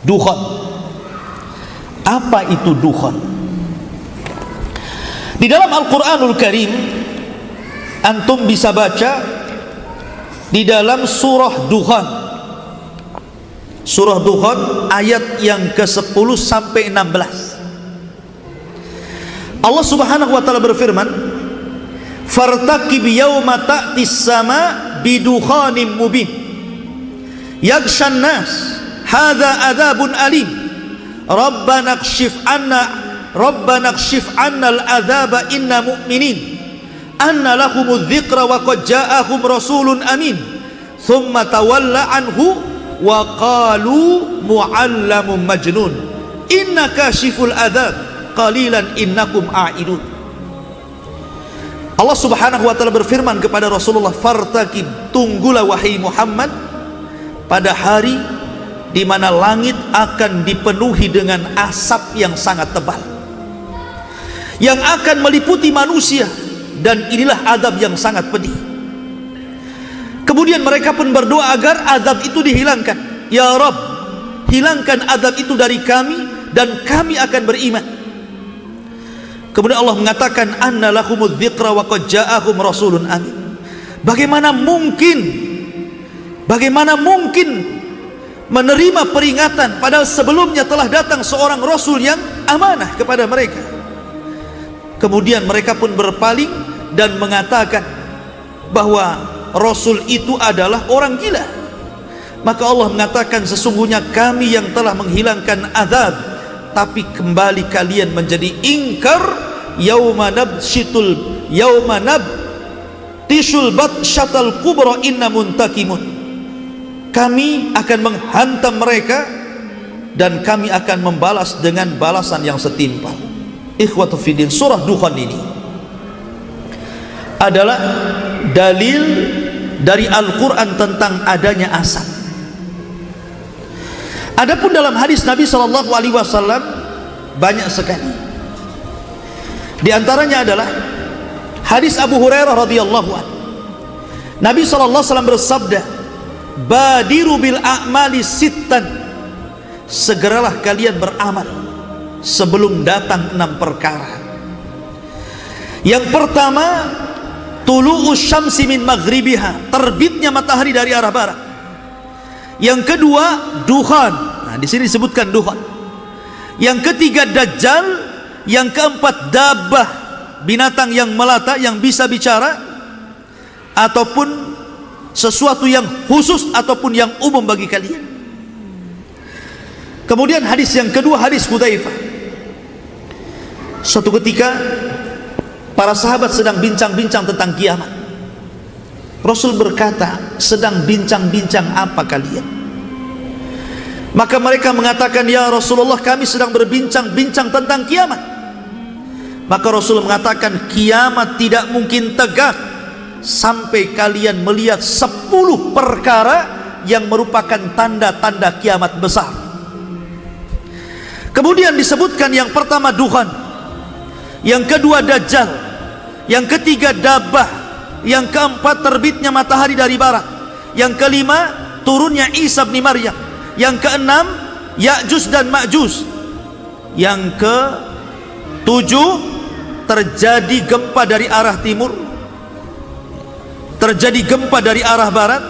Dukhan. Apa itu dukhan? Di dalam Al-Quranul Karim, antum bisa baca di dalam surah Dukhan. Surah Dukhan ayat yang ke-10 sampai 16. Allah Subhanahu wa taala berfirman, "Fartaqib yauma ta'tis sama bidukhanin mubin yaghshan nas hadza adzabun alim rabbana kshif anna al-adzaba inna mu'minin anna lahumudz dzikra wa qad ja'ahum rasulun amin thumma tawalla anhu wa qalu mu'allamun majnun inna kashiful adzab qalilan innakum a'idun." Allah Subhanahu wa taala berfirman kepada Rasulullah, "Fartaqib, tunggulah wahai Muhammad pada hari di mana langit akan dipenuhi dengan asap yang sangat tebal yang akan meliputi manusia, dan inilah azab yang sangat pedih." Kemudian mereka pun berdoa agar azab itu dihilangkan. "Ya Rabb, hilangkan azab itu dari kami dan kami akan beriman." Kemudian Allah mengatakan, "Anna lahumudz dzikra wa qad ja'ahum rasulun amin." Bagaimana mungkin menerima peringatan padahal sebelumnya telah datang seorang rasul yang amanah kepada mereka. Kemudian mereka pun berpaling dan mengatakan bahwa rasul itu adalah orang gila. Maka Allah mengatakan, "Sesungguhnya kami yang telah menghilangkan azab, tapi kembali kalian menjadi ingkar yauma nabtishul batsyatal kubra inna muntakimun." Kami akan menghantam mereka dan kami akan membalas dengan balasan yang setimpal. Ikhwatu fiddin, surah Dukhan ini adalah dalil dari Al-Quran tentang adanya asap. Adapun dalam hadis Nabi SAW banyak sekali. Di antaranya adalah hadis Abu Hurairah radhiyallahu anhu. Nabi SAW bersabda, "Badiru bil a'mali sittan." Segeralah kalian beramal sebelum datang 6 perkara. Yang pertama, tulu'us syamsi min maghribiha, terbitnya matahari dari arah barat. Yang kedua, dukhan. Nah, di sini disebutkan dukhan. Yang ketiga, dajjal. Yang keempat, dabbah, binatang yang melata yang bisa bicara, ataupun sesuatu yang khusus ataupun yang umum bagi kalian. Kemudian hadis yang kedua, hadis Hudzaifah. Suatu ketika para sahabat sedang bincang-bincang tentang kiamat. Rasul berkata, "Sedang bincang-bincang apa kalian?" Maka mereka mengatakan, "Ya Rasulullah, kami sedang berbincang-bincang tentang kiamat." Maka Rasul mengatakan, "Kiamat tidak mungkin tegak sampai kalian melihat 10 perkara yang merupakan tanda-tanda kiamat besar." Kemudian disebutkan yang pertama dukhan, yang kedua dajjal, yang ketiga dabbah, yang keempat terbitnya matahari dari barat, yang kelima turunnya Isa bin Maryam, yang keenam Ya'juj dan Ma'juj, yang ketujuh terjadi gempa dari arah timur, terjadi gempa dari arah barat,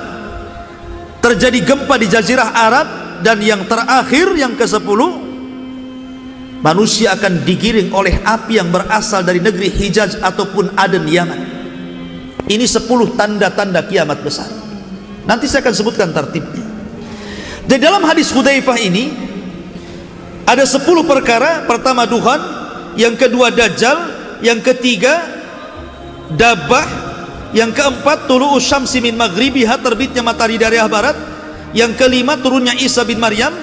terjadi gempa di Jazirah Arab, dan yang terakhir yang ke-10, manusia akan digiring oleh api yang berasal dari negeri Hijaz ataupun Aden, Yaman. Ini 10 tanda-tanda kiamat besar. Nanti saya akan sebutkan tertibnya. Di dalam hadis Hudzaifah ini ada 10 perkara. Pertama dukhan, yang kedua dajjal, yang ketiga dabbah, yang keempat tulu'us syamsi min maghribiha, terbitnya matahari dari arah barat, yang kelima turunnya Isa bin Maryam,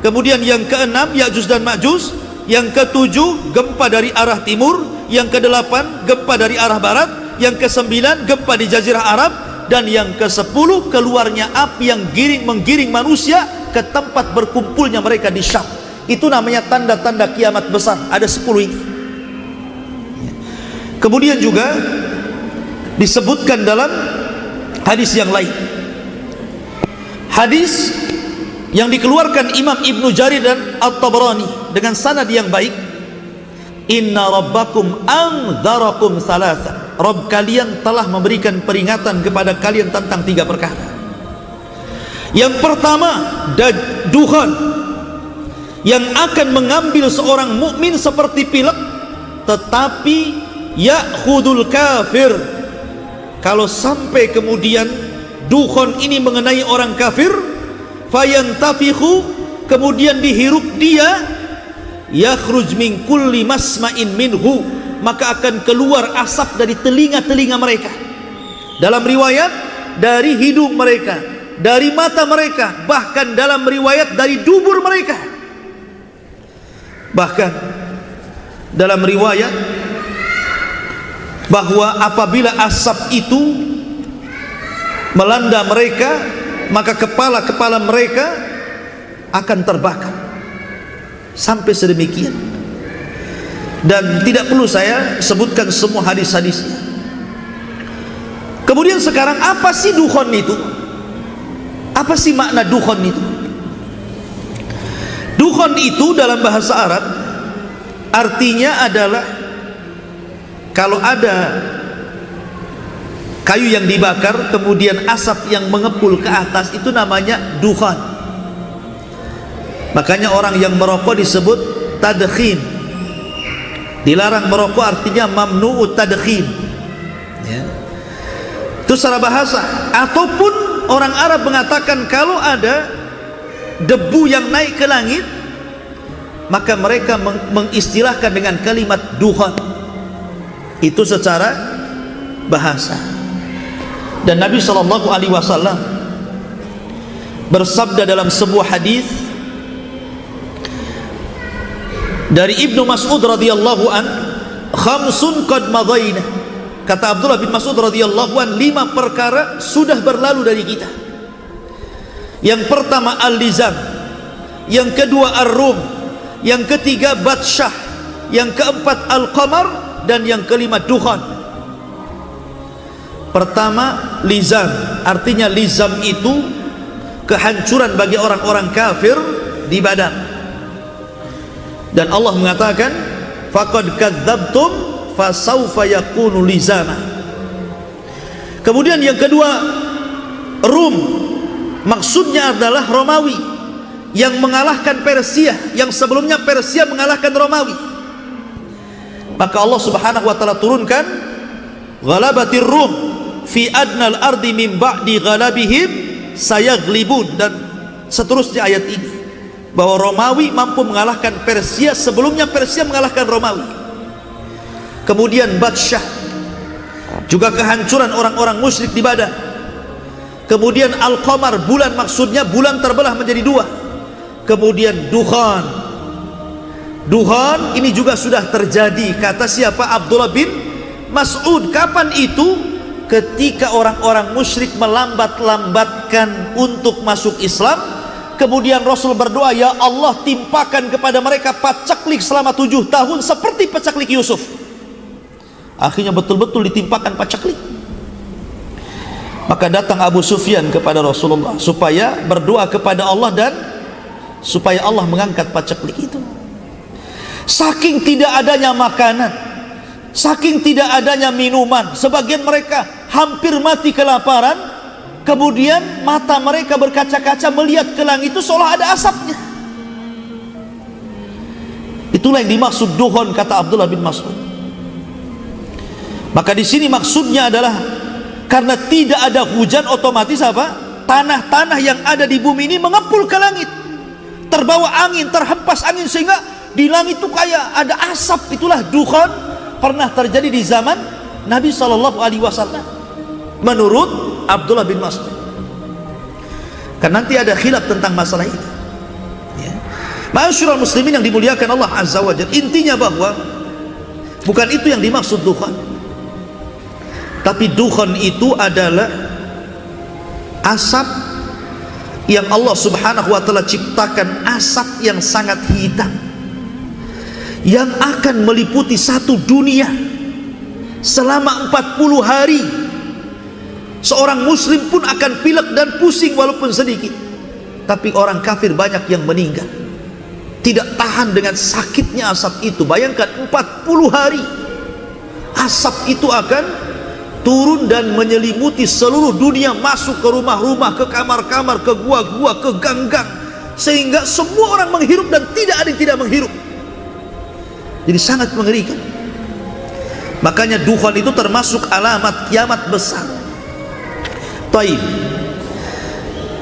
kemudian yang keenam Ya'juj dan Ma'juj, yang ketujuh gempa dari arah timur, yang kedelapan gempa dari arah barat, yang kesembilan gempa di Jazirah Arab, dan yang ke-10 keluarnya api yang menggiring manusia ke tempat berkumpulnya mereka di Syam. Itu namanya tanda-tanda kiamat besar. Ada 10 ini. Kemudian juga disebutkan dalam hadis yang lain, hadis yang dikeluarkan Imam Ibnu Jarir dan At-Tabrani dengan sanad yang baik, inna rabbakum anzarakum thalatha, Rabb kalian telah memberikan peringatan kepada kalian tentang 3 perkara. Yang pertama, duhan yang akan mengambil seorang mukmin seperti pilek, tetapi ya'khudul kafir. Kalau sampai kemudian dukhon ini mengenai orang kafir, fayantafikhu, kemudian dihirup dia, yakhruj min kulli masma'in minhu, maka akan keluar asap dari telinga-telinga mereka. Dalam riwayat dari hidung mereka, dari mata mereka, bahkan dalam riwayat dari dubur mereka. Bahkan dalam riwayat bahwa apabila asap itu melanda mereka, maka kepala-kepala mereka akan terbakar. Sampai sedemikian. Dan tidak perlu saya sebutkan semua hadis-hadisnya. Kemudian sekarang apa sih dukhon itu? Apa sih makna dukhon itu? Dukhon itu dalam bahasa Arab artinya adalah kalau ada kayu yang dibakar kemudian asap yang mengepul ke atas, itu namanya dukhon. Makanya orang yang merokok disebut tadkhin. Dilarang merokok artinya mamnu'ut tadkhin, ya. Itu secara bahasa. Ataupun orang Arab mengatakan kalau ada debu yang naik ke langit, maka mereka mengistilahkan dengan kalimat dukhon. Itu secara bahasa. Dan Nabi SAW bersabda dalam sebuah hadis dari Ibnu Mas'ud radhiyallahu an, khamsun qad madaina. Kata Abdullah bin Mas'ud radhiyallahu an, 5 perkara sudah berlalu dari kita. Yang pertama al-lizam, yang kedua ar-rum, yang ketiga batsyah, yang keempat al-qamar, dan yang kelima dukhon. Pertama lizam, artinya lizam itu kehancuran bagi orang-orang kafir di badan. Dan Allah mengatakan faqad kadzabtum fasawfa yakunu lizama. Kemudian yang kedua Rum, maksudnya adalah Romawi yang mengalahkan Persia, yang sebelumnya Persia mengalahkan Romawi. Maka Allah Subhanahu wa taala turunkan ghalabatir rum fi adnal ardi min ba'di ghalabihim sayaghlibun, dan seterusnya ayat ini, bahwa Romawi mampu mengalahkan Persia sebelumnya Persia mengalahkan Romawi. Kemudian batsyah, juga kehancuran orang-orang musyrik di Badar. Kemudian al-qamar, bulan, maksudnya bulan terbelah menjadi 2. Kemudian duhan. Duhan ini juga sudah terjadi, kata siapa? Abdullah bin Mas'ud. Kapan itu? Ketika orang-orang musyrik melambat-lambatkan untuk masuk Islam. Kemudian Rasul berdoa, ya Allah timpakan kepada mereka pacaklik selama 7 tahun seperti pacaklik Yusuf. Akhirnya betul-betul ditimpakan pacaklik. Maka datang Abu Sufyan kepada Rasulullah supaya berdoa kepada Allah dan supaya Allah mengangkat pacaklik itu. Saking tidak adanya makanan, saking tidak adanya minuman, sebagian mereka hampir mati kelaparan. Kemudian mata mereka berkaca-kaca melihat ke langit itu seolah ada asapnya. Itulah yang dimaksud dukhon, kata Abdullah bin Mas'ud. Maka di sini maksudnya adalah karena tidak ada hujan, otomatis apa? Tanah-tanah yang ada di bumi ini mengepul ke langit, terbawa angin, terhempas angin, sehingga di langit itu kayak ada asap. Itulah dukhon, pernah terjadi di zaman Nabi SAW menurut Abdullah bin Mas'ud. Kan nanti ada khilaf tentang masalah ini, ya. Ma'asyiral muslimin yang dimuliakan Allah Azza wa Jalla, intinya bahwa bukan itu yang dimaksud dukhon. Tapi dukhon itu adalah asap yang Allah Subhanahu wa taala ciptakan, asap yang sangat hitam yang akan meliputi satu dunia selama 40 hari. Seorang muslim pun akan pilek dan pusing walaupun sedikit. tapi orang kafir banyak yang meninggal. Tidak tahan dengan sakitnya asap itu. Bayangkan 40 hari asap itu akan turun dan menyelimuti seluruh dunia, masuk ke rumah-rumah, ke kamar-kamar, ke gua-gua, ke gang-gang, sehingga semua orang menghirup dan tidak ada yang tidak menghirup. Jadi sangat mengerikan. Makanya dukhan itu termasuk alamat kiamat besar. Taib.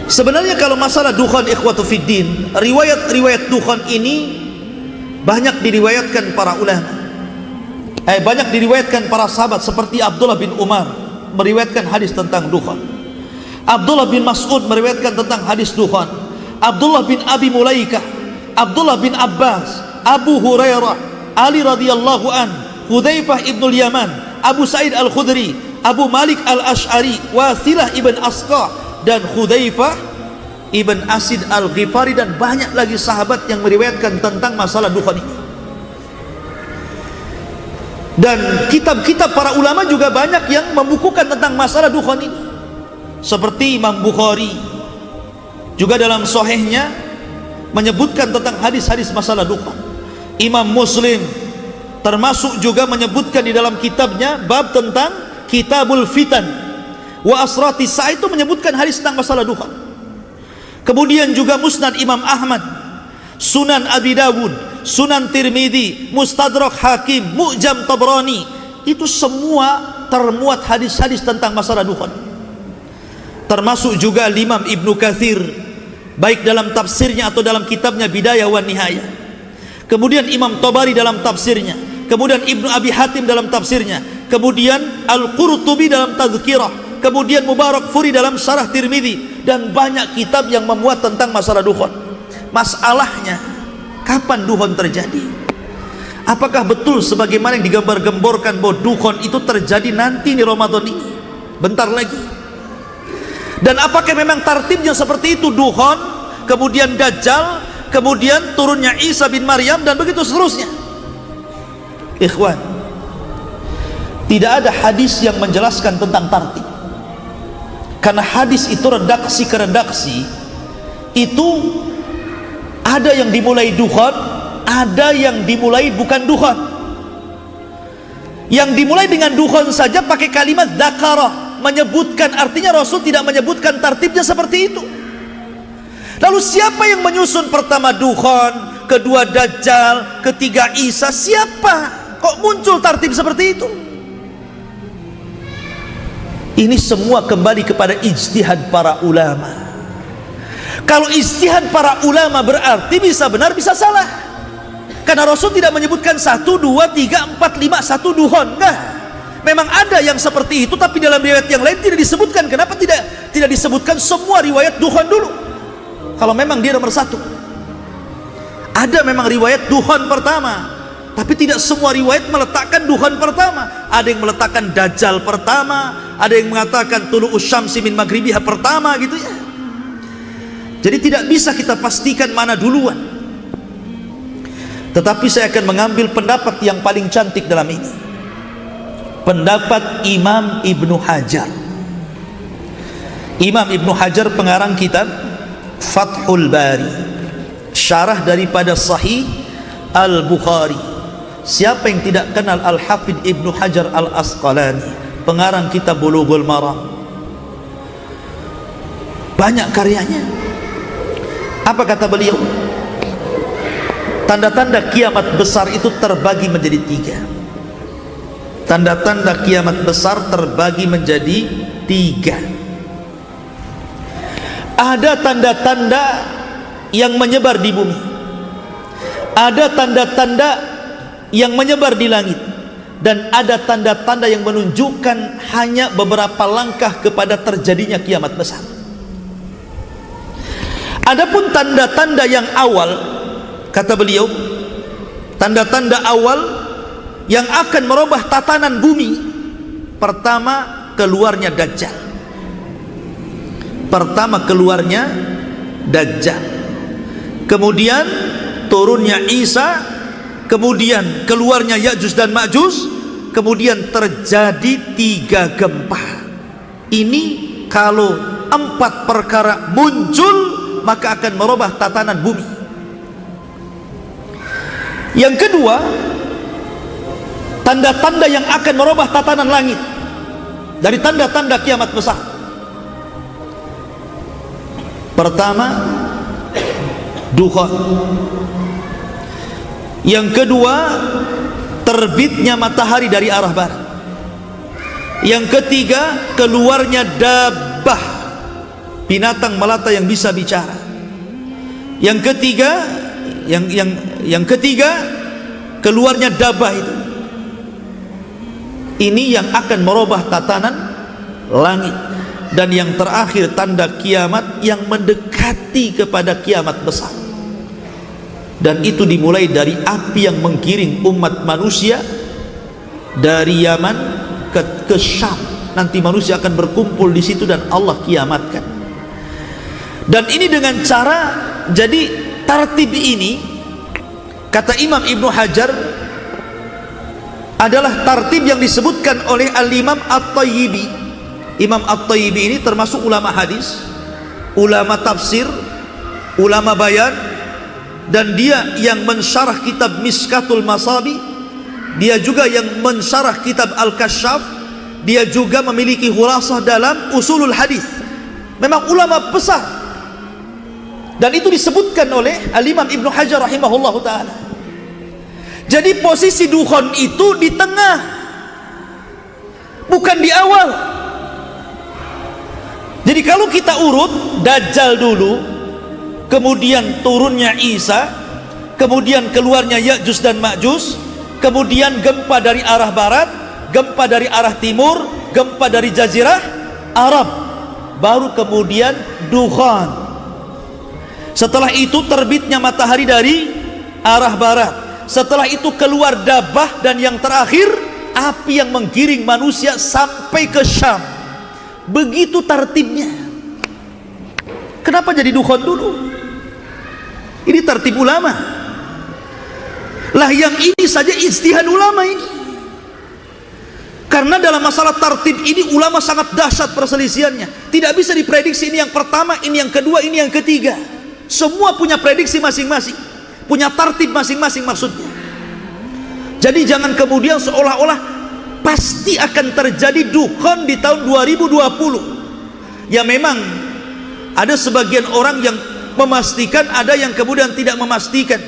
Sebenarnya kalau masalah dukhan ikhwatu fiddin, riwayat-riwayat dukhan ini banyak diriwayatkan para ulama. Banyak diriwayatkan para sahabat seperti Abdullah bin Umar meriwayatkan hadis tentang dukhan. Abdullah bin Mas'ud meriwayatkan tentang hadis dukhan. Abdullah bin Abi Mulaikah, Abdullah bin Abbas, Abu Hurairah, Ali radhiyallahu an, Hudzaifah ibnul Yaman, Abu Sa'id al-Khudri, Abu Malik al-Ash'ari, Wasilah ibn Asqa, dan Hudzaifah ibn Asid al-Ghifari, dan banyak lagi sahabat yang meriwayatkan tentang masalah dukhan ini. Dan kitab-kitab para ulama juga banyak yang membukukan tentang masalah dukhan ini, seperti Imam Bukhari juga dalam sahihnya menyebutkan tentang hadis-hadis masalah dukhan. Imam Muslim termasuk juga menyebutkan di dalam kitabnya bab tentang Kitabul Fitan wa Asrati Sa'a, itu menyebutkan hadis tentang masalah dukhan. Kemudian juga Musnad Imam Ahmad, Sunan Abi Dawud, Sunan Tirmidzi, Mustadrak Hakim, Mu'jam Tabrani, itu semua termuat hadis-hadis tentang masalah dukhan. Termasuk juga Imam Ibnu Katsir, baik dalam tafsirnya atau dalam kitabnya Bidayah wan Nihayah. Kemudian Imam Tabari dalam tafsirnya, kemudian Ibnu Abi Hatim dalam tafsirnya, kemudian Al-Qurtubi dalam Tadhkirah, kemudian Mubarakfuri dalam Syarah Tirmidzi, dan banyak kitab yang memuat tentang masalah dukhan. Masalahnya, kapan dukhan terjadi? Apakah betul sebagaimana yang digambar-gemborkan bahwa dukhan itu terjadi nanti di Ramadan ini, bentar lagi? Dan apakah memang tartibnya seperti itu? Dukhan, kemudian Dajjal, kemudian turunnya Isa bin Maryam, dan begitu seterusnya. Ikhwan, tidak ada hadis yang menjelaskan tentang tartib, karena hadis itu redaksi ke redaksi itu ada yang dimulai dukhan, ada yang dimulai bukan dukhan. Yang dimulai dengan dukhan saja pakai kalimat dzakara, menyebutkan, artinya Rasul tidak menyebutkan tartibnya seperti itu. Lalu siapa yang menyusun? Pertama dukhan, kedua Dajjal, ketiga Isa, siapa? Kok muncul tartib seperti itu? Ini semua kembali kepada ijtihad para ulama. Kalau ijtihad para ulama berarti bisa benar bisa salah, karena Rasul tidak menyebutkan 1, 2, 3, 4, 5 satu dukhan. Enggak, memang ada yang seperti itu, tapi dalam riwayat yang lain tidak disebutkan. Kenapa tidak disebutkan semua riwayat dukhan dulu? Kalau memang dia nomor 1, ada memang riwayat dukhan pertama, tapi tidak semua riwayat meletakkan dukhan pertama. Ada yang meletakkan Dajjal pertama, ada yang mengatakan tulu'us syamsi min maghribiha pertama, gitu ya. Jadi tidak bisa kita pastikan mana duluan. Tetapi saya akan mengambil pendapat yang paling cantik dalam ini, pendapat Imam Ibnu Hajar. Imam Ibnu Hajar pengarang kitab Fathul Bari, syarah daripada Sahih Al-Bukhari. Siapa yang tidak kenal Al-Hafidh Ibnu Hajar Al-Asqalani, pengarang kitab Bulughul Maram? Banyak karyanya. Apa kata beliau? Tanda-tanda kiamat besar itu terbagi menjadi 3. Tanda-tanda kiamat besar terbagi menjadi 3. Ada tanda-tanda yang menyebar di bumi, ada tanda-tanda yang menyebar di langit, dan ada tanda-tanda yang menunjukkan hanya beberapa langkah kepada terjadinya kiamat besar. Adapun tanda-tanda yang awal, kata beliau, tanda-tanda awal yang akan merubah tatanan bumi, pertama keluarnya Dajjal. Pertama keluarnya Dajjal, kemudian turunnya Isa, kemudian keluarnya Ya'juj dan Ma'juj, kemudian terjadi 3 gempa. Ini kalau 4 perkara muncul, maka akan merubah tatanan bumi. Yang kedua, tanda-tanda yang akan merubah tatanan langit dari tanda-tanda kiamat besar. Pertama, dukhan. Yang kedua, terbitnya matahari dari arah barat. Yang ketiga, keluarnya dabbah, binatang melata yang bisa bicara. Yang ketiga, yang ketiga, keluarnya dabbah itu. Ini yang akan merubah tatanan langit. Dan yang terakhir, tanda kiamat yang mendekati kepada kiamat besar. Dan itu dimulai dari api yang menggiring umat manusia dari Yaman ke Syam. Nanti manusia akan berkumpul di situ dan Allah kiamatkan. Dan ini dengan cara, jadi tartib ini kata Imam Ibnu Hajar adalah tartib yang disebutkan oleh Al-Imam At-Tayyibi. Imam At-Tayyibi ini termasuk ulama hadis, ulama tafsir, ulama bayan, dan dia yang mensyarah kitab Miskatul Masabi, dia juga yang mensyarah kitab Al-Kasyaf, dia juga memiliki khulashah dalam usulul hadis. Memang ulama besar, dan itu disebutkan oleh Al-Imam Ibnu Hajar rahimahullahu ta'ala. Jadi posisi dukhan itu di tengah, bukan di awal. Jadi kalau kita urut, Dajjal dulu, kemudian turunnya Isa, kemudian keluarnya Ya'juj dan Ma'juj, kemudian gempa dari arah barat, gempa dari arah timur, gempa dari jazirah Arab, baru kemudian dukhan. Setelah itu terbitnya matahari dari arah barat, setelah itu keluar dabbah, dan yang terakhir api yang menggiring manusia sampai ke Syam. Begitu tartibnya. Kenapa jadi dukhan dulu? Ini tartib ulama. Lah yang ini saja ijtihad ulama ini. Karena dalam masalah tartib ini ulama sangat dahsyat perselisihannya. Tidak bisa diprediksi ini yang pertama, ini yang kedua, ini yang ketiga. Semua punya prediksi masing-masing, punya tartib masing-masing maksudnya. Jadi jangan kemudian seolah-olah pasti akan terjadi dukhan di tahun 2020. Ya memang ada sebagian orang yang memastikan, ada yang kemudian tidak memastikan.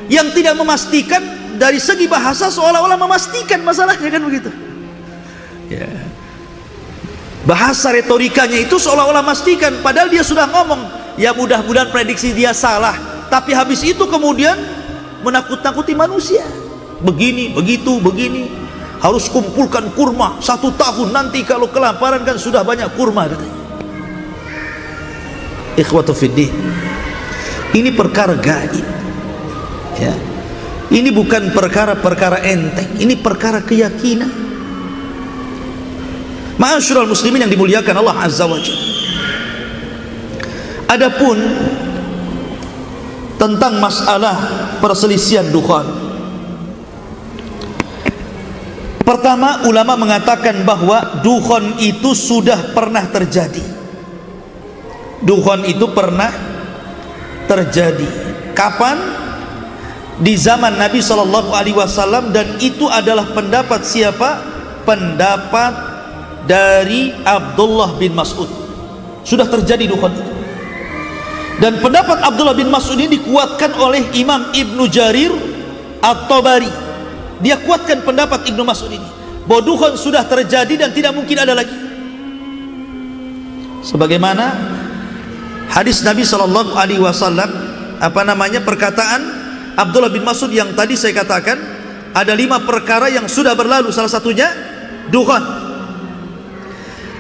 Yang tidak memastikan dari segi bahasa seolah-olah memastikan masalahnya, kan begitu ya. Bahasa retorikanya itu seolah-olah memastikan, padahal dia sudah ngomong ya mudah-mudahan prediksi dia salah, tapi habis itu kemudian menakut-nakuti manusia. Begini, begitu, begini, harus kumpulkan kurma 1 tahun, nanti kalau kelaparan kan sudah banyak kurma katanya. Ikhwatu fiddin, ini perkara gaib ya. Ini bukan perkara-perkara enteng, ini perkara keyakinan. Ma'asyiral muslimin yang dimuliakan Allah Azza wa Jalla. Adapun tentang masalah perselisihan dukhan, pertama, ulama mengatakan bahwa dukhan itu sudah pernah terjadi. Dukhan itu pernah terjadi. Kapan? Di zaman Nabi SAW, dan itu adalah pendapat siapa? Pendapat dari Abdullah bin Mas'ud. Sudah terjadi dukhan itu. Dan pendapat Abdullah bin Mas'ud ini dikuatkan oleh Imam Ibnu Jarir At-Tabari. Dia kuatkan pendapat Ibnu Mas'ud ini bahwa dukhan sudah terjadi dan tidak mungkin ada lagi. Sebagaimana hadis Nabi SAW, perkataan Abdullah bin Mas'ud yang tadi saya katakan, ada 5 perkara yang sudah berlalu, salah satunya dukhan.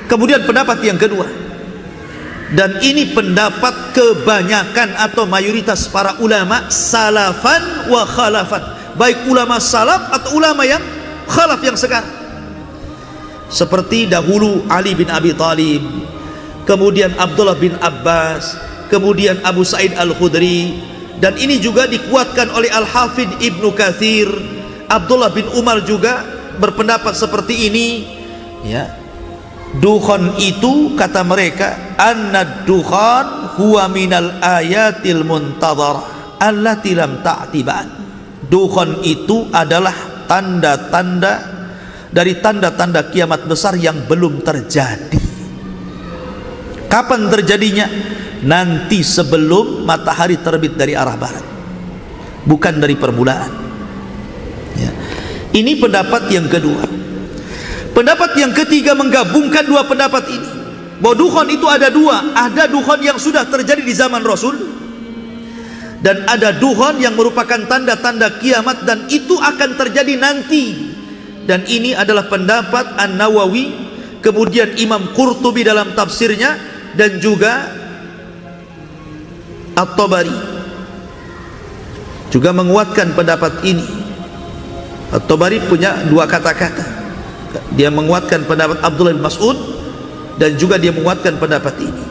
Kemudian pendapat yang kedua, dan ini pendapat kebanyakan atau mayoritas para ulama salafan wa khalafan, baik ulama salaf atau ulama yang khalaf yang sekarang, seperti dahulu Ali bin Abi Thalib, kemudian Abdullah bin Abbas, kemudian Abu Sa'id Al-Khudri, dan ini juga dikuatkan oleh Al-Hafidh Ibnu Katsir. Abdullah bin Umar juga berpendapat seperti ini ya. Dukhon itu kata mereka, annad dukhan huwa minal ayatil muntadharah allati lam ta'ti ba'd. Dukhon itu adalah tanda-tanda dari tanda-tanda kiamat besar yang belum terjadi. Kapan terjadinya? Nanti sebelum matahari terbit dari arah barat, bukan dari permulaan ya. Ini pendapat yang kedua. Pendapat yang ketiga menggabungkan dua pendapat ini, bahwa dukhon itu ada dua. Ada dukhon yang sudah terjadi di zaman Rasul, dan ada dukhon yang merupakan tanda-tanda kiamat, dan itu akan terjadi nanti. Dan ini adalah pendapat An-Nawawi, kemudian Imam Qurtubi dalam tafsirnya, dan juga At-Tabari juga menguatkan pendapat ini. At-Tabari punya dua kata-kata, dia menguatkan pendapat Abdullah bin Mas'ud, dan juga dia menguatkan pendapat ini.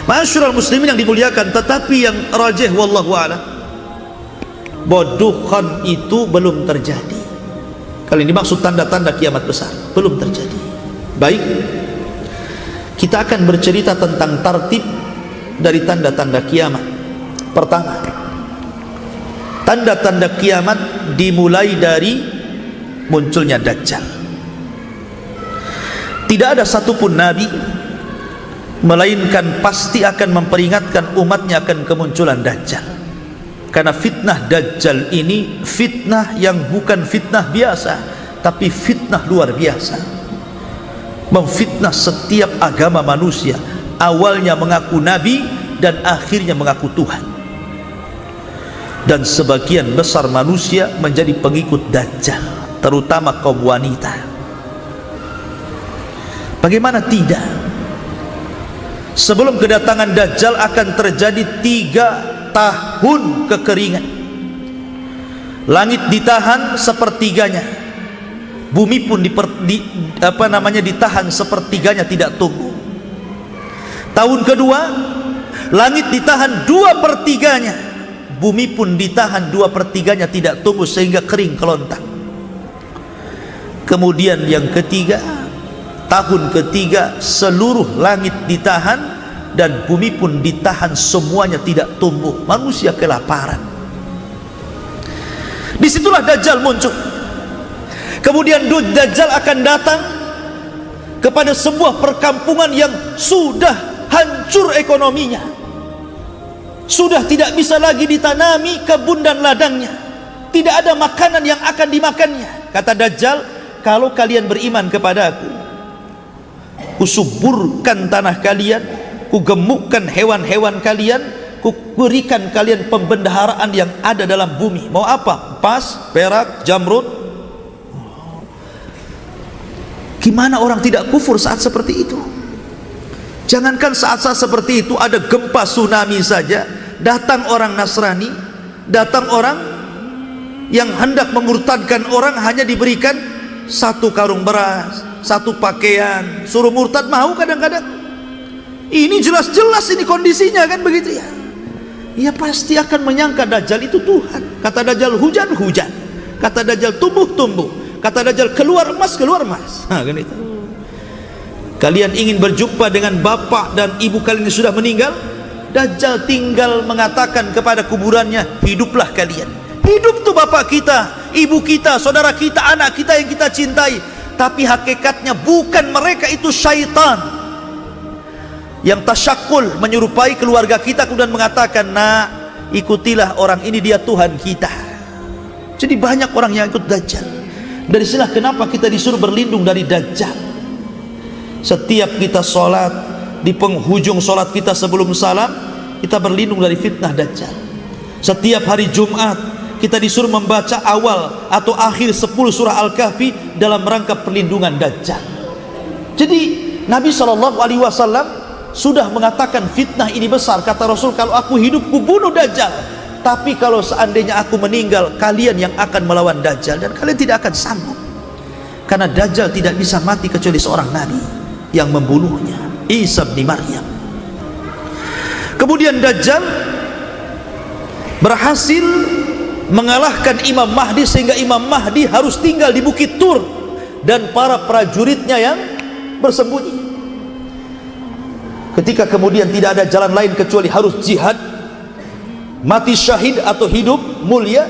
Ma'asyiral muslimin yang dimuliakan, tetapi yang rajih wallahu a'lam, bahwa dukhan itu belum terjadi. Kali ini maksud tanda-tanda kiamat besar belum terjadi. Baik, kita akan bercerita tentang tartib dari tanda-tanda kiamat. Pertama, tanda-tanda kiamat dimulai dari munculnya Dajjal. Tidak ada satupun nabi melainkan pasti akan memperingatkan umatnya akan kemunculan Dajjal. Karena fitnah Dajjal ini fitnah yang bukan fitnah biasa, tapi fitnah luar biasa. Memfitnah setiap agama manusia, awalnya mengaku nabi dan akhirnya mengaku Tuhan. Dan sebagian besar manusia menjadi pengikut Dajjal, terutama kaum wanita. Bagaimana tidak? Sebelum kedatangan Dajjal akan terjadi 3 tahun kekeringan. Langit ditahan sepertiganya, bumi pun ditahan sepertiganya, tidak tumbuh. Tahun kedua, langit ditahan 2/3-nya, bumi pun ditahan 2/3-nya, tidak tumbuh sehingga kering kelontang. Kemudian yang ketiga, tahun ketiga, seluruh langit ditahan dan bumi pun ditahan, semuanya tidak tumbuh, manusia kelaparan. Disitulah Dajjal muncul. Kemudian Dajjal akan datang kepada sebuah perkampungan yang sudah hancur ekonominya, sudah tidak bisa lagi ditanami kebun dan ladangnya, tidak ada makanan yang akan dimakannya. Kata Dajjal, kalau kalian beriman kepada aku, kusuburkan tanah kalian, kugemukkan hewan-hewan kalian, kuberikan kalian pembendaharaan yang ada dalam bumi. Mau apa? Emas, perak, jamrud. Gimana orang tidak kufur saat seperti itu? Jangankan saat-saat seperti itu, ada gempa tsunami saja, datang orang Nasrani, datang orang yang hendak memurtadkan orang, hanya diberikan 1 karung beras, 1 pakaian, suruh murtad mau kadang-kadang. Ini jelas-jelas ini kondisinya kan begitu ya. Ya pasti akan menyangka Dajjal itu Tuhan. Kata Dajjal hujan, hujan. Kata Dajjal tumbuh, tumbuh. Kata Dajjal keluar emas, keluar emas. Nah, kan itu. Kalian ingin berjumpa dengan bapak dan ibu kalian yang sudah meninggal, Dajjal tinggal mengatakan kepada kuburannya, hiduplah kalian. Hidup tuh bapak kita, ibu kita, saudara kita, anak kita yang kita cintai. Tapi hakikatnya bukan, mereka itu syaitan yang tasyakul, menyerupai keluarga kita, kemudian mengatakan, nah ikutilah orang ini, dia Tuhan kita. Jadi banyak orang yang ikut Dajjal. Dari sinilah kenapa kita disuruh berlindung dari Dajjal. Setiap kita sholat, di penghujung sholat kita sebelum salam, kita berlindung dari fitnah Dajjal. Setiap hari Jumat kita disuruh membaca awal atau akhir 10 surah Al-Kahfi dalam rangka perlindungan Dajjal. Jadi Nabi SAW sudah mengatakan fitnah ini besar. Kata Rasul, kalau aku hidup ku bunuh Dajjal, tapi kalau seandainya aku meninggal, kalian yang akan melawan Dajjal, dan kalian tidak akan sanggup. Karena Dajjal tidak bisa mati kecuali seorang Nabi yang membunuhnya, Isa bin Maryam. Kemudian Dajjal berhasil mengalahkan Imam Mahdi, sehingga Imam Mahdi harus tinggal di Bukit Tur, dan para prajuritnya yang bersembunyi. Ketika kemudian tidak ada jalan lain kecuali harus jihad, mati syahid atau hidup mulia,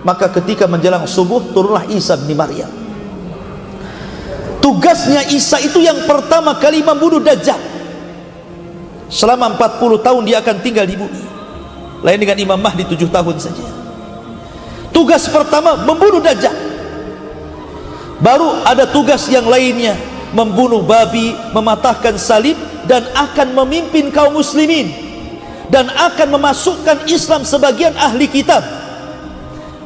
maka ketika menjelang subuh turunlah Isa bin Maryam. Tugasnya Isa itu yang pertama kali membunuh Dajjal. Selama 40 tahun dia akan tinggal di bumi, lain dengan Imam Mahdi 7 tahun saja. Tugas pertama membunuh Dajjal. Baru ada tugas yang lainnya, membunuh babi, mematahkan salib, dan akan memimpin kaum muslimin, dan akan memasukkan Islam sebagian ahli kitab.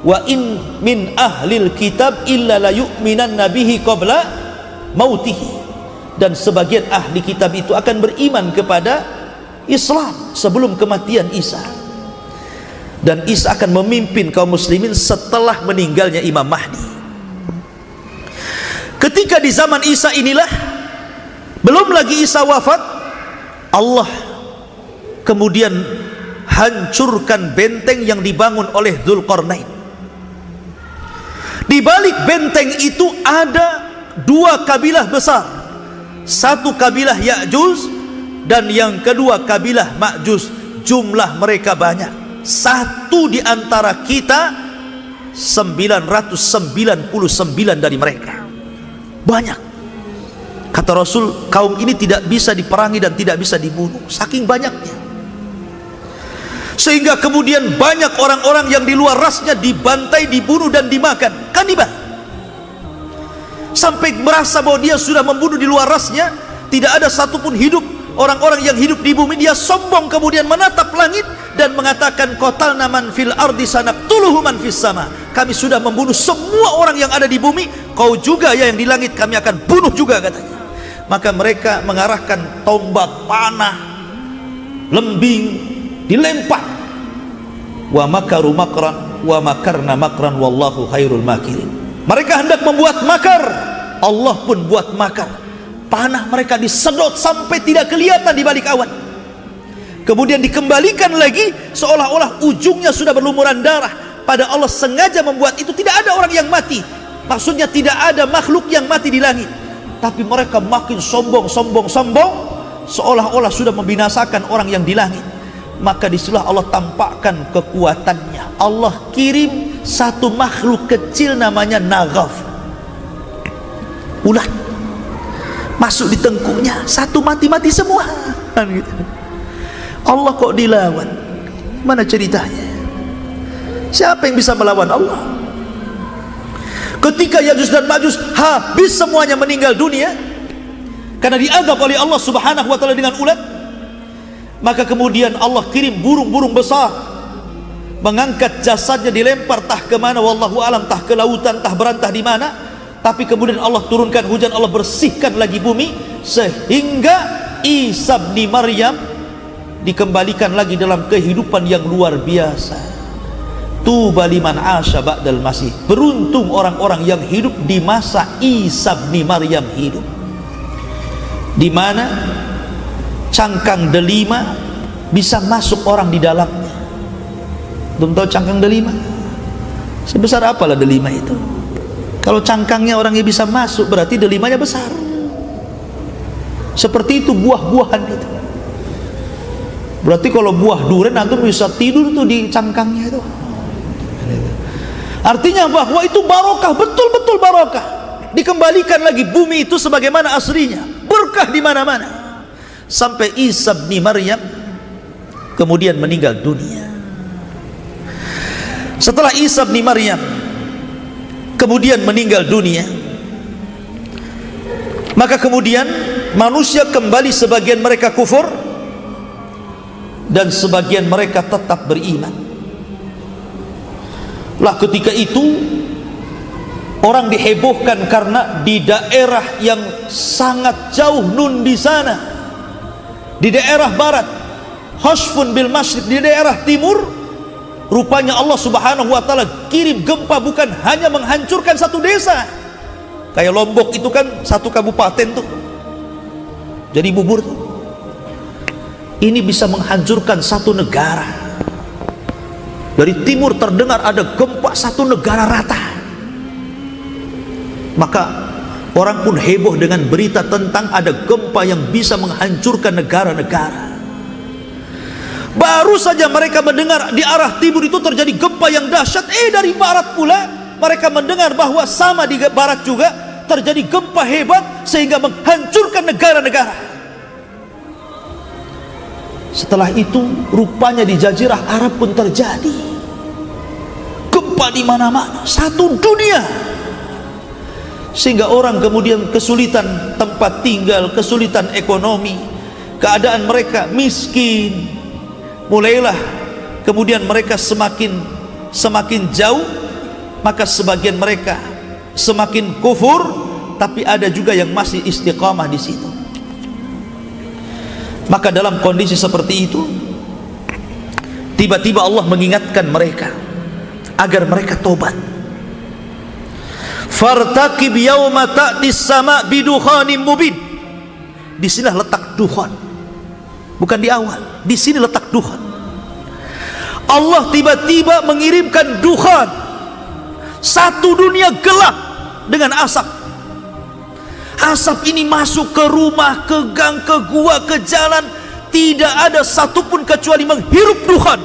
Wa in min ahlil kitab illa la yu'minan nabihi qabla mautihi. Dan sebagian ahli kitab itu akan beriman kepada Islam sebelum kematian Isa. Dan Isa akan memimpin kaum muslimin setelah meninggalnya Imam Mahdi. Ketika di zaman Isa inilah, belum lagi Isa wafat, Allah kemudian hancurkan benteng yang dibangun oleh Dzulqarnain. Di balik benteng itu ada dua kabilah besar. Satu kabilah Ya'juj dan yang kedua kabilah Ma'juj. Jumlah mereka banyak. Satu di antara kita 999 dari mereka. Banyak. Kata Rasul, kaum ini tidak bisa diperangi dan tidak bisa dibunuh, saking banyaknya. Sehingga kemudian banyak orang-orang yang di luar rasnya dibantai, dibunuh dan dimakan, kanibal. Sampai merasa bahwa dia sudah membunuh di luar rasnya, tidak ada satupun hidup. Orang-orang yang hidup di bumi, dia sombong kemudian menatap langit dan mengatakan, qatalna man fil ardi sanaqtuluhu man fis sama. Kami sudah membunuh semua orang yang ada di bumi, kau juga ya yang di langit kami akan bunuh juga, katanya. Maka mereka mengarahkan tombak, panah, lembing, dilempar. Wa makaru makran wa makarna makran wallahu khairul makirin. Mereka hendak membuat makar, Allah pun buat makar. Panah mereka disedot sampai tidak kelihatan di balik awan. Kemudian dikembalikan lagi seolah-olah ujungnya sudah berlumuran darah. Pada Allah sengaja membuat itu, tidak ada orang yang mati. Maksudnya tidak ada makhluk yang mati di langit. Tapi mereka makin sombong, seolah-olah sudah membinasakan orang yang di langit. Maka disitulah Allah tampakkan kekuatannya. Allah kirim satu makhluk kecil namanya Naghaf, ulat, masuk di tengkuknya, satu mati-mati semua. Allah kok dilawan? Mana ceritanya? Siapa yang bisa melawan Allah? Ketika Ya'juj dan Ma'juj habis semuanya meninggal dunia karena diazab oleh Allah Subhanahu wa taala dengan ulat, maka kemudian Allah kirim burung-burung besar mengangkat jasadnya, dilempar tah ke mana wallahu alam, tah ke lautan, tah berantah di mana. Tapi kemudian Allah turunkan hujan, Allah bersihkan lagi bumi sehingga Isa bin Maryam dikembalikan lagi dalam kehidupan yang luar biasa. Tuba liman asya ba'dal masih. Beruntung orang-orang yang hidup di masa Isa bin Maryam hidup, di mana cangkang delima bisa masuk orang di dalamnya. Belum tahu cangkang delima? Sebesar apalah delima itu? Kalau cangkangnya orangnya bisa masuk, berarti delimanya besar. Seperti itu buah-buahan itu. Berarti kalau buah durian antum bisa tidur tuh di cangkangnya itu. Artinya bahwa itu barokah, betul-betul barokah. Dikembalikan lagi bumi itu sebagaimana aslinya, berkah di mana-mana. Sampai Isa bin Maryam kemudian meninggal dunia. Setelah Isa bin Maryam kemudian meninggal dunia, maka kemudian manusia kembali, sebagian mereka kufur dan sebagian mereka tetap beriman. Lah ketika itu orang dihebohkan karena di daerah yang sangat jauh nun di sana, di daerah barat, Hashfun bil Masyriq, di daerah timur, rupanya Allah Subhanahu wa taala kirim gempa, bukan hanya menghancurkan satu desa. Kayak Lombok itu kan satu kabupaten tuh, jadi bubur tuh. Ini bisa menghancurkan satu negara. Dari timur terdengar ada gempa satu negara rata. Maka Orang pun heboh dengan berita tentang ada gempa yang bisa menghancurkan negara-negara. Baru saja mereka mendengar di arah timur itu terjadi gempa yang dahsyat, dari barat pula mereka mendengar bahwa sama di barat juga terjadi gempa hebat sehingga menghancurkan negara-negara. Setelah itu rupanya di Jazirah Arab pun terjadi gempa di mana-mana, satu dunia. Sehingga orang kemudian kesulitan tempat tinggal, kesulitan ekonomi, keadaan mereka miskin. Mulailah kemudian mereka semakin jauh, maka sebagian mereka semakin kufur, tapi ada juga yang masih istiqamah di situ. Maka dalam kondisi seperti itu, tiba-tiba Allah mengingatkan mereka agar mereka tobat. Fartaqib yauma ta'tis sama bidukhanim mubin. Di sini letak dukhan, bukan di awal. Di sini letak dukhan. Allah tiba-tiba mengirimkan dukhan, satu dunia gelap dengan asap. Asap ini masuk ke rumah, ke gang, ke gua, ke jalan. Tidak ada satupun kecuali menghirup dukhan.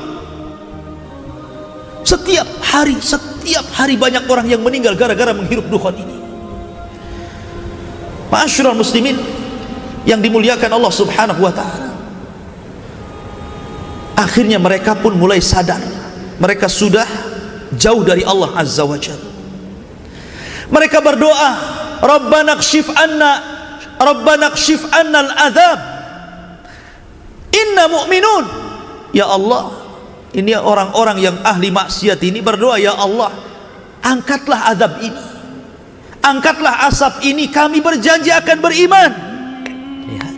Setiap hari banyak orang yang meninggal gara-gara menghirup dukhan ini. Ma'asyiral muslimin yang dimuliakan Allah Subhanahu wa taala. Akhirnya mereka pun mulai sadar mereka sudah jauh dari Allah Azza wa Jalla. Mereka berdoa, Rabbana kshif anna al-adzab inna mu'minun. Ya Allah, ini orang-orang yang ahli maksiat ini berdoa, ya Allah, angkatlah azab ini, angkatlah asap ini, kami berjanji akan beriman. Lihat.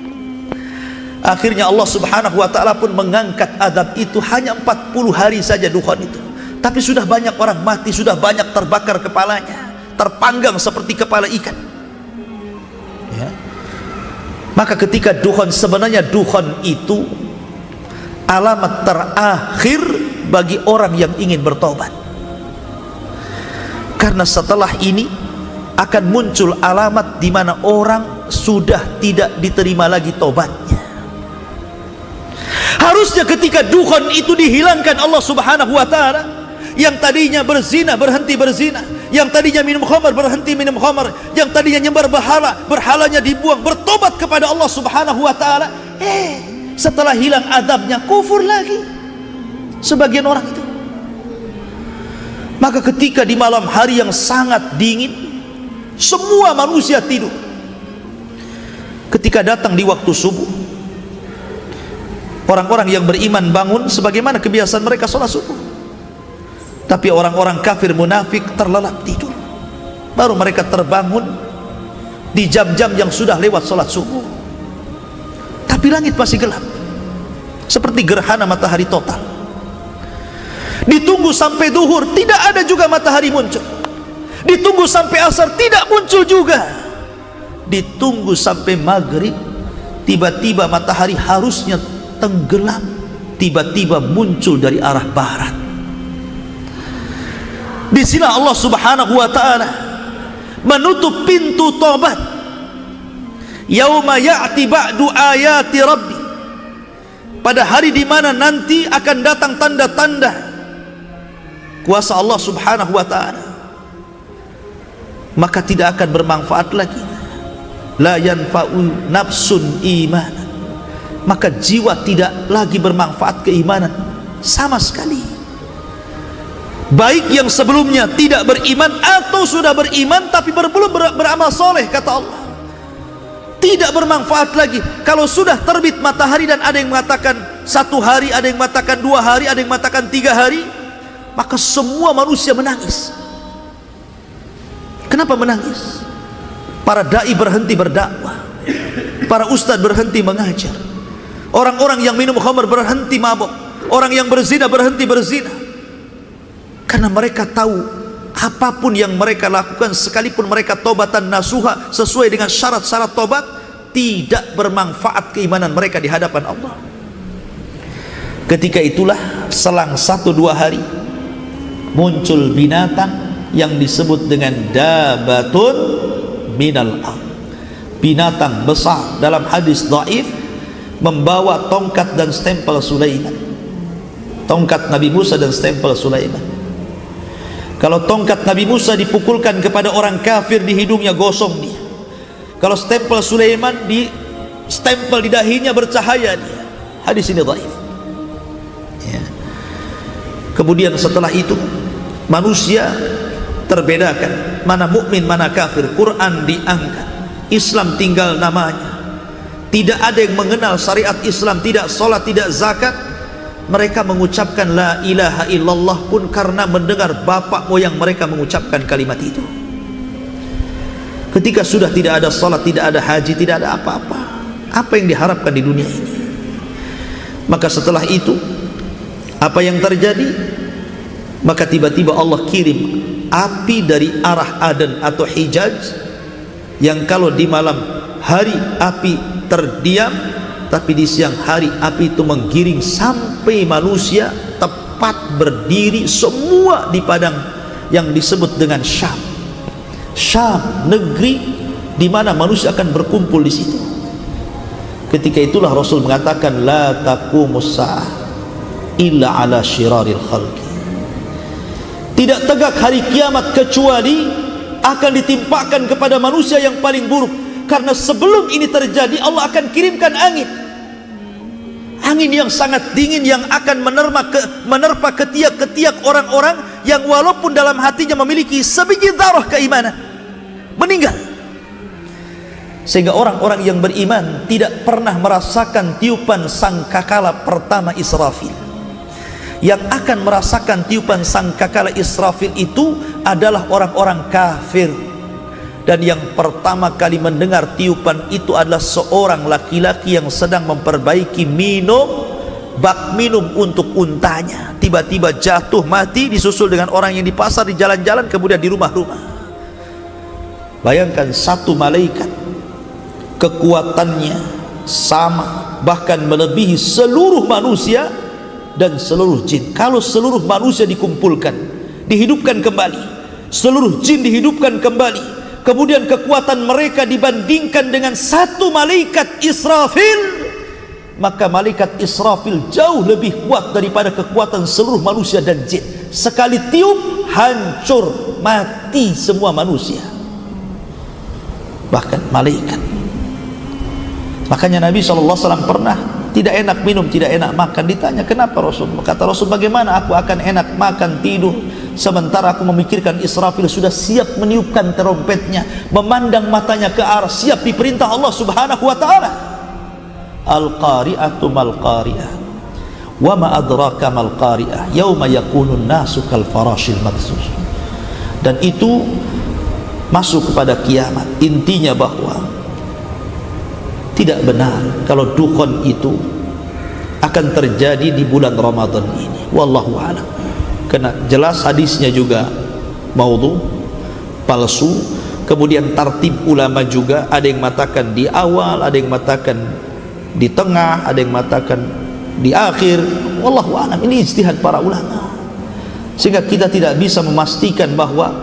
Akhirnya Allah Subhanahu wa taala pun mengangkat azab itu, hanya 40 hari saja dukhan itu. Tapi sudah banyak orang mati, sudah banyak terbakar kepalanya, terpanggang seperti kepala ikan. Ya. Maka ketika dukhan, sebenarnya dukhan itu alamat terakhir bagi orang yang ingin bertobat. Karena setelah ini akan muncul alamat di mana orang sudah tidak diterima lagi tobatnya. Harusnya ketika dukhan itu dihilangkan Allah Subhanahu wa taala, yang tadinya berzina berhenti berzina, yang tadinya minum khamar berhenti minum khamar, yang tadinya nyembah berhalanya dibuang, bertobat kepada Allah Subhanahu wa taala. Setelah hilang adabnya, kufur lagi sebagian orang itu. Maka ketika di malam hari yang sangat dingin, semua manusia tidur. Ketika datang di waktu subuh, orang-orang yang beriman bangun sebagaimana kebiasaan mereka sholat subuh. Tapi orang-orang kafir munafik terlelap tidur. Baru mereka terbangun di jam-jam yang sudah lewat sholat subuh. Tapi langit masih gelap, seperti gerhana matahari total. Ditunggu sampai duhur, tidak ada juga matahari muncul. Ditunggu sampai asar, tidak muncul juga. Ditunggu sampai maghrib, tiba-tiba matahari harusnya tenggelam, tiba-tiba muncul dari arah barat. Di sini Allah Subhanahu wa taala menutup pintu tobat. Yauma ya'ti ba'du ayati rabbi, pada hari di mana nanti akan datang tanda-tanda kuasa Allah Subhanahu wa taala, maka tidak akan bermanfaat lagi. La yanfa'u nafsun iman, maka jiwa tidak lagi bermanfaat keimanan sama sekali. Baik yang sebelumnya tidak beriman atau sudah beriman tapi belum beramal soleh, kata Allah, tidak bermanfaat lagi. Kalau sudah terbit matahari dan ada yang mengatakan 1 hari, ada yang mengatakan 2 hari, ada yang mengatakan 3 hari, maka semua manusia menangis. Kenapa menangis? Para dai berhenti berdakwah, para ustadz berhenti mengajar, orang-orang yang minum khamar berhenti mabok, orang yang berzina berhenti berzina. Karena mereka tahu apapun yang mereka lakukan, sekalipun mereka tobatan nasuha sesuai dengan syarat-syarat tobat, tidak bermanfaat keimanan mereka di hadapan Allah. Ketika itulah selang 1-2 hari muncul binatang yang disebut dengan dabatun minal ard. Binatang besar dalam hadis dhaif membawa tongkat dan stempel Sulaiman. Tongkat Nabi Musa dan stempel Sulaiman. Kalau tongkat Nabi Musa dipukulkan kepada orang kafir, di hidungnya gosong dia. Kalau stempel Sulaiman di stempel di dahinya, bercahaya dia. Hadis ini dhaif. Ya. Kemudian setelah itu manusia terbedakan mana mukmin mana kafir. Quran diangkat, Islam tinggal namanya. Tidak ada yang mengenal syariat Islam, tidak sholat, tidak zakat. Mereka mengucapkan la ilaha illallah pun karena mendengar bapak moyang mereka mengucapkan kalimat itu. Ketika sudah tidak ada sholat, tidak ada haji, tidak ada apa-apa, apa yang diharapkan di dunia ini? Maka setelah itu apa yang terjadi? Maka tiba-tiba Allah kirim api dari arah Aden atau Hijaz, yang kalau di malam hari api terdiam, tapi di siang hari api itu menggiring sampai manusia tepat berdiri semua di padang yang disebut dengan Syam. Syam, negeri di mana manusia akan berkumpul di situ. Ketika itulah Rasul mengatakan la taqumus saah illa ala syiraril khalqi. Tidak tegak hari kiamat kecuali akan ditimpakan kepada manusia yang paling buruk. Karena sebelum ini terjadi Allah akan kirimkan angin. Angin yang sangat dingin yang akan menerpa ketiak-ketiak orang-orang yang walaupun dalam hatinya memiliki sebiji dzarah keimanan, meninggal. Sehingga orang-orang yang beriman tidak pernah merasakan tiupan sangkakala pertama Israfil. Yang akan merasakan tiupan sangkakala Israfil itu adalah orang-orang kafir. Dan yang pertama kali mendengar tiupan itu adalah seorang laki-laki yang sedang memperbaiki bak minum untuk untanya. Tiba-tiba jatuh mati, disusul dengan orang yang di pasar, di jalan-jalan, kemudian di rumah-rumah. Bayangkan satu malaikat, kekuatannya sama, bahkan melebihi seluruh manusia dan seluruh jin. Kalau seluruh manusia dikumpulkan, dihidupkan kembali, seluruh jin dihidupkan kembali, kemudian kekuatan mereka dibandingkan dengan satu malaikat Israfil, maka malaikat Israfil jauh lebih kuat daripada kekuatan seluruh manusia dan jin. Sekali tiup, hancur, mati semua manusia, bahkan malaikat. Makanya Nabi SAW pernah tidak enak minum, tidak enak makan. Ditanya kenapa Rasul? Kata Rasul, bagaimana aku akan enak makan, tidur, sementara aku memikirkan Israfil sudah siap meniupkan trompetnya, memandang matanya ke arah, siap diperintah Allah Subhanahu wa ta'ala. Al-qari'atu mal-qari'ah wa ma adraka mal-qari'ah yauma yakunun nasu kal farashil mabsus. Dan itu masuk kepada kiamat. Intinya bahwa tidak benar kalau dukhon itu akan terjadi di bulan Ramadan ini. Wallahu a'lam. Karena jelas hadisnya juga maudhu, palsu. Kemudian tartib ulama juga, ada yang mengatakan di awal, ada yang mengatakan di tengah, ada yang mengatakan di akhir. Wallahu a'lam. Ini ijtihad para ulama, sehingga kita tidak bisa memastikan bahwa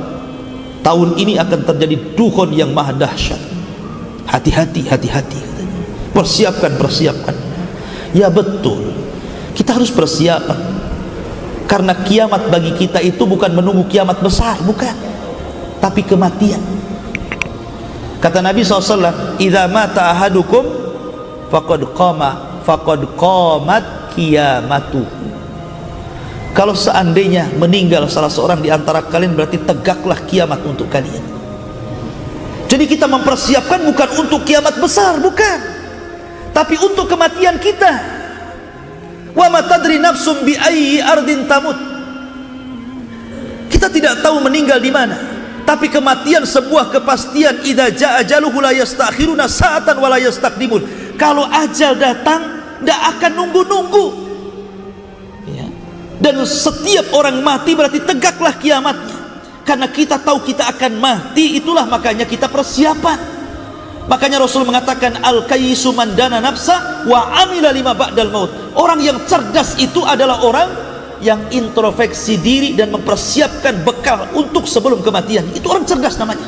tahun ini akan terjadi dukhon yang maha dahsyat. Hati-hati, hati-hati. Persiapkan. Ya betul, kita harus persiapan. Karena kiamat bagi kita itu bukan menunggu kiamat besar, bukan, tapi kematian. Kata Nabi SAW, idza mata ahadukum faqad qamat qiyamatuh. Kalau seandainya meninggal salah seorang di antara kalian, berarti tegaklah kiamat untuk kalian. Jadi kita mempersiapkan bukan untuk kiamat besar, bukan, tapi untuk kematian kita. Wa ma tadri nafsum bi ayyi ardin tamut. Kita tidak tahu meninggal di mana, tapi kematian sebuah kepastian. Idza jaa ajaluhu la yastakhiruna sa'atan wa la yastaqdimun. Kalau ajal datang, tidak akan nunggu-nunggu. Ya. Dan setiap orang mati berarti tegaklah kiamatnya. Karena kita tahu kita akan mati, itulah makanya kita persiapan. Makanya Rasul mengatakan al-kayyisu man dana nafsa wa amila lima ba'dal maut. Orang yang cerdas itu adalah orang yang introspeksi diri dan mempersiapkan bekal untuk sebelum kematian. Itu orang cerdas namanya.